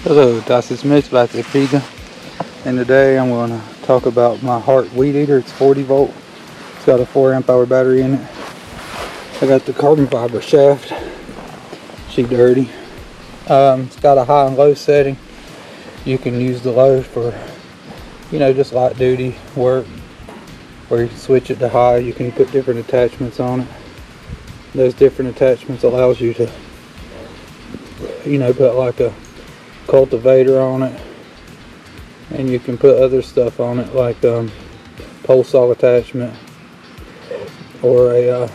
Hello, das ist Mitzvah, and today I'm going to talk about my HART Weed Eater. It's 40 volt. It's got a 4 amp hour battery in it. I got the carbon fiber shaft. She dirty. It's got a high and low setting. You can use the low for, just light duty work, or you can switch it to high. You can put different attachments on it. Those different attachments allows you to, put like a cultivator on it, and you can put other stuff on it like pole saw attachment or a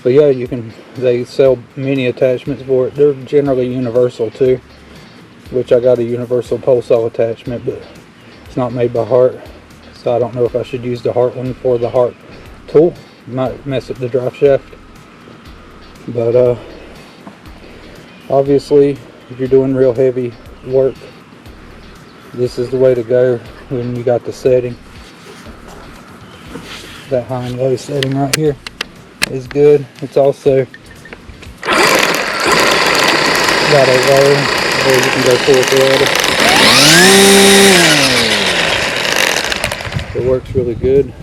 but yeah, they sell many attachments for it. They're generally universal too, which I got a universal pole saw attachment, but it's not made by HART, so I don't know if I should use the HART one for the HART tool. Might mess up the drive shaft, but obviously if you're doing real heavy work, this is the way to go when you got the setting. That high and low setting right here is good. It's also got a low where you can go full throttle. It works really good.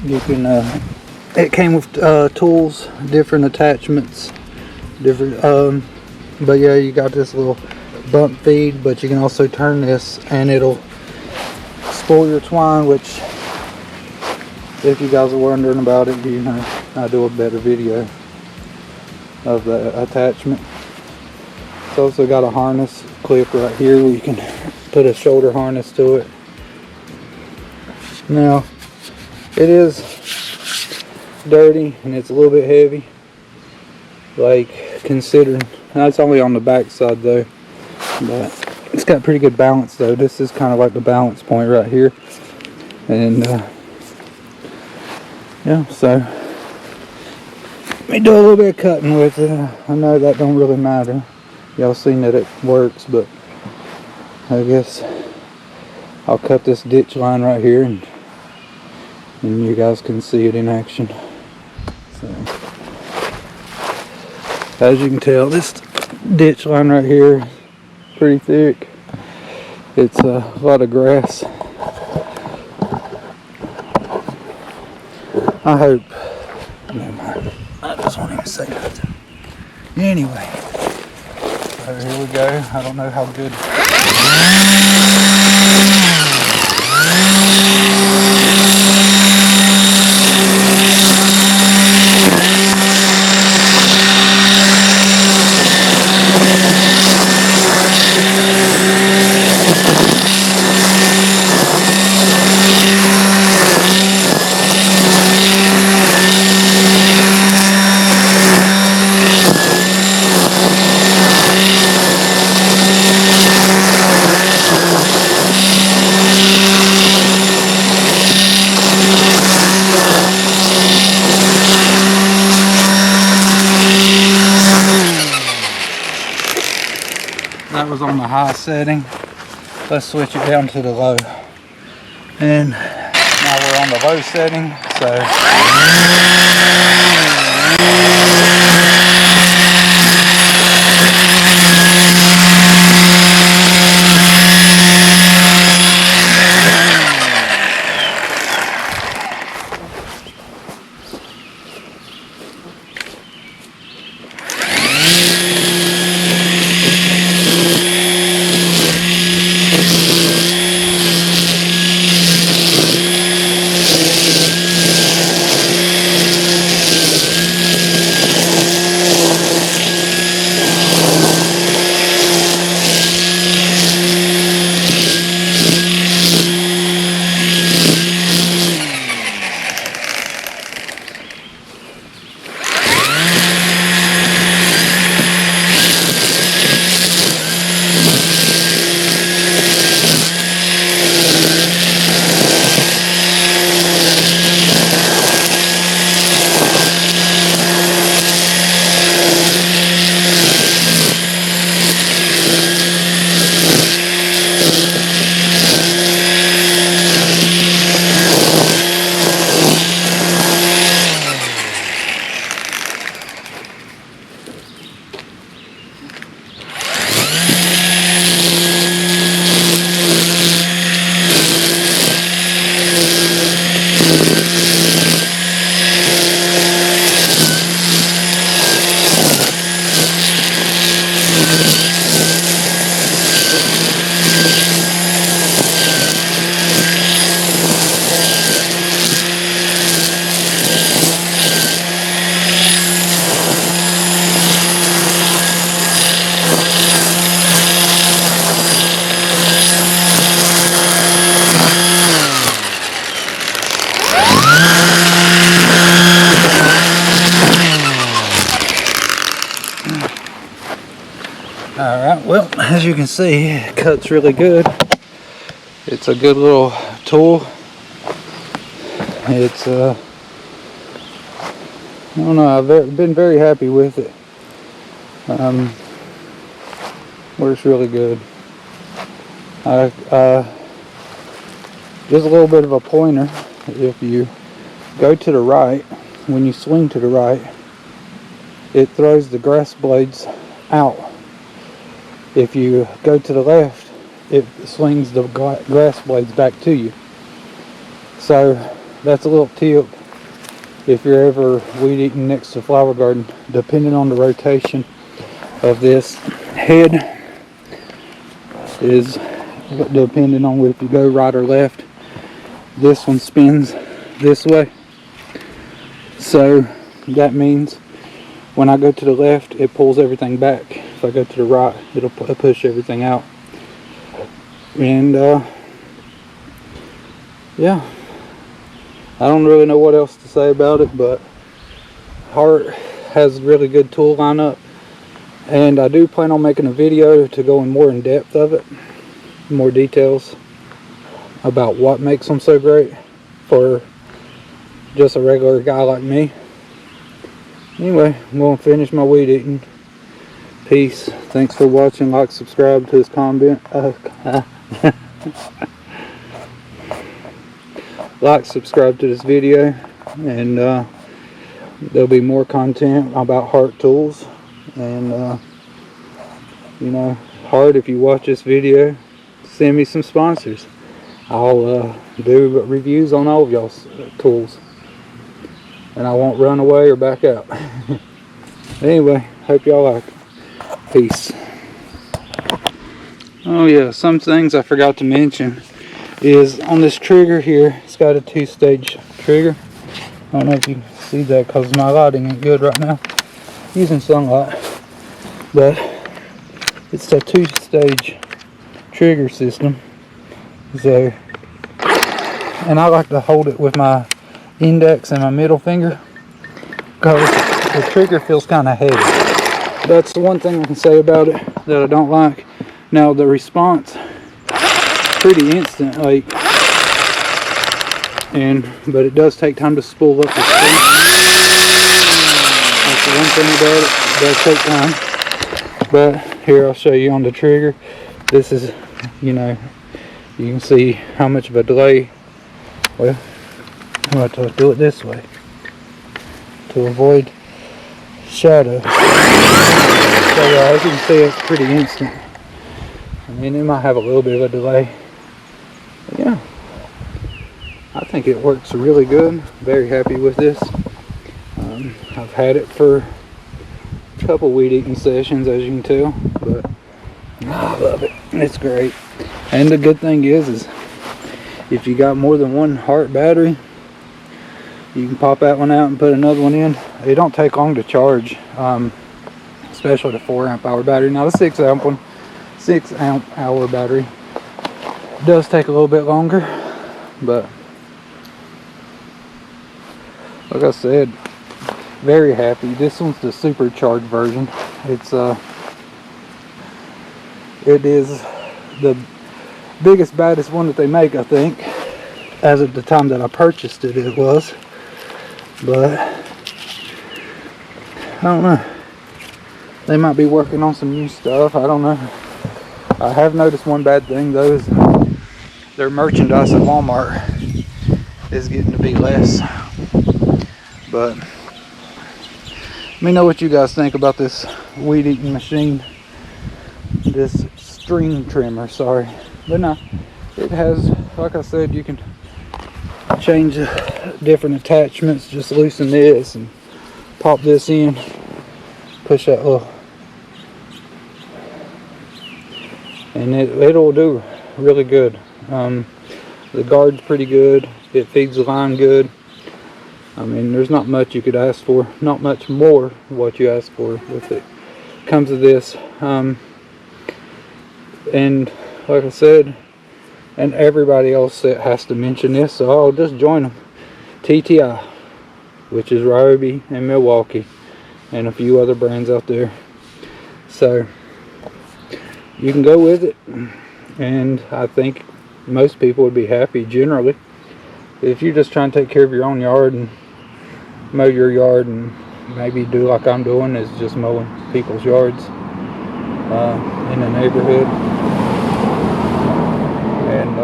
You can it came with tools, different attachments, but yeah, you got this little bump feed, but you can also turn this and it'll spool your twine, which if you guys are wondering about it, I do a better video of the attachment. It's also got a harness clip right here where you can put a shoulder harness to it. Now it is dirty and it's a little bit heavy, like considering, that's only on the back side though, but it's got pretty good balance though. This is kind of like the balance point right here, and yeah, so let me do a little bit of cutting with it. I know that don't really matter, y'all seen that it works, but I guess I'll cut this ditch line right here and you guys can see it in action. So, as you can tell, this ditch line right here is pretty thick. It's a lot of grass. I hope, never mind, I just won't even say nothing. Anyway, so here we go. I don't know how good. That was on the high setting. Let's switch it down to the low. And now we're on the low setting, so Alright, well, as you can see, it cuts really good. It's a good little tool. It's I don't know, I've been very happy with it. Works really good. Just a little bit of a pointer. If you go to the right, when you swing to the right, it throws the grass blades out. If you go to the left, it swings the grass blades back to you. So that's a little tip if you're ever weed eating next to a flower garden. Depending on the rotation of this head is depending on if you go right or left. This one spins this way, so that means when I go to the left, it pulls everything back. If I go to the right, it'll push everything out. And yeah, I don't really know what else to say about it, but HART has a really good tool lineup, and I do plan on making a video to go in more in depth of it, more details about what makes them so great for just a regular guy like me. Anyway, I'm going to finish my weed eating. Peace. Thanks for watching. Like, subscribe to this content. Like, subscribe to this video, and there'll be more content about HART tools. And you know, HART, if you watch this video, send me some sponsors. I'll do reviews on all of y'all's tools, and I won't run away or back out. Anyway, hope y'all like it. Peace. Oh yeah, some things I forgot to mention is on this trigger here, it's got a 2-stage trigger. I don't know if you can see that because my lighting ain't good right now. I'm using sunlight, but it's a 2-stage trigger system. So, and I like to hold it with my index and my middle finger because the trigger feels kind of heavy. That's the one thing I can say about it that I don't like. Now the response, pretty instant, like, but it does take time to spool up the speed. That's the one thing about it. It does take time. But here, I'll show you on the trigger. This is, you know, you can see how much of a delay. Well, I'm going to do it this way to avoid shadow. So yeah, as you can see, it's pretty instant. I mean, it might have a little bit of a delay. But yeah, I think it works really good. Very happy with this. I've had it for a couple weed eating sessions, as you can tell, but I love it. It's great. And the good thing is if you got more than one HART battery, you can pop that one out and put another one in. It don't take long to charge, especially the 4-amp-hour battery. Now the 6-amp-hour battery does take a little bit longer, but like I said, very happy. This one's the supercharged version. It is the biggest, baddest one that they make, I think. As of the time that I purchased it, it was. But I don't know. They might be working on some new stuff. I don't know. I have noticed one bad thing though, is their merchandise at Walmart is getting to be less. But let me know what you guys think about this weed eating machine. This string trimmer, sorry. But no, it has, like I said, you can change different attachments. Just loosen this and pop this in, push that little, and it'll do really good. The guard's pretty good. It feeds the line good. I mean, there's not much you could ask for, not much more what you ask for if it comes to this. And like I said, and everybody else that has to mention this, so I'll just join them. TTI, which is Ryobi and Milwaukee, and a few other brands out there. So you can go with it, and I think most people would be happy generally. If you're just trying to take care of your own yard and mow your yard, and maybe do like I'm doing, is just mowing people's yards in the neighborhood, and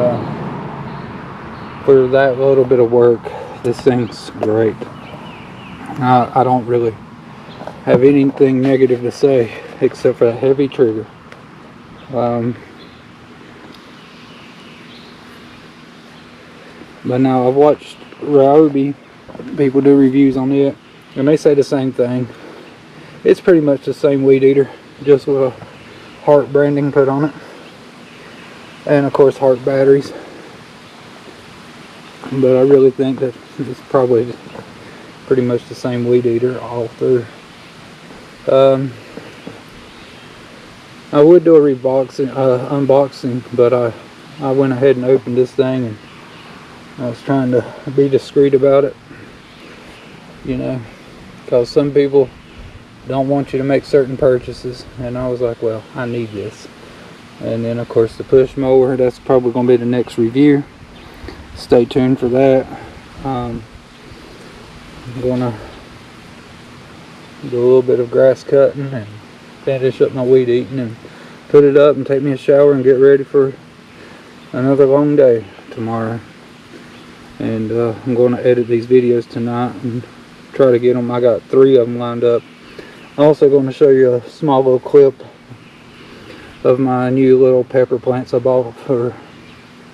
for that little bit of work, this thing's great. I don't really have anything negative to say except for the heavy trigger. But now I've watched Ryobi, people do reviews on it, and they say the same thing. It's pretty much the same weed eater, just with a HART branding put on it, and of course HART batteries. But I really think that it's probably pretty much the same weed eater all through. I would do a unboxing, but I went ahead and opened this thing, and I was trying to be discreet about it, you know, because some people don't want you to make certain purchases, and I was like, well, I need this. And then of course the push mower, that's probably going to be the next review. Stay tuned for that. I'm going to do a little bit of grass cutting and finish up my weed eating and put it up and take me a shower and get ready for another long day tomorrow. And I'm going to edit these videos tonight and try to get them. I got 3 of them lined up. I'm also going to show you a small little clip of my new little pepper plants I bought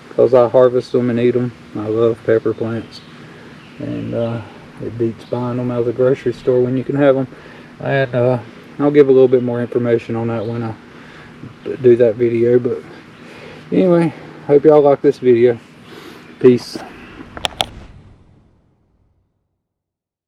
because I harvest them and eat them. I love pepper plants, and it beats buying them out of the grocery store when you can have them. And I'll give a little bit more information on that when I do that video. But anyway, hope y'all like this video. Peace.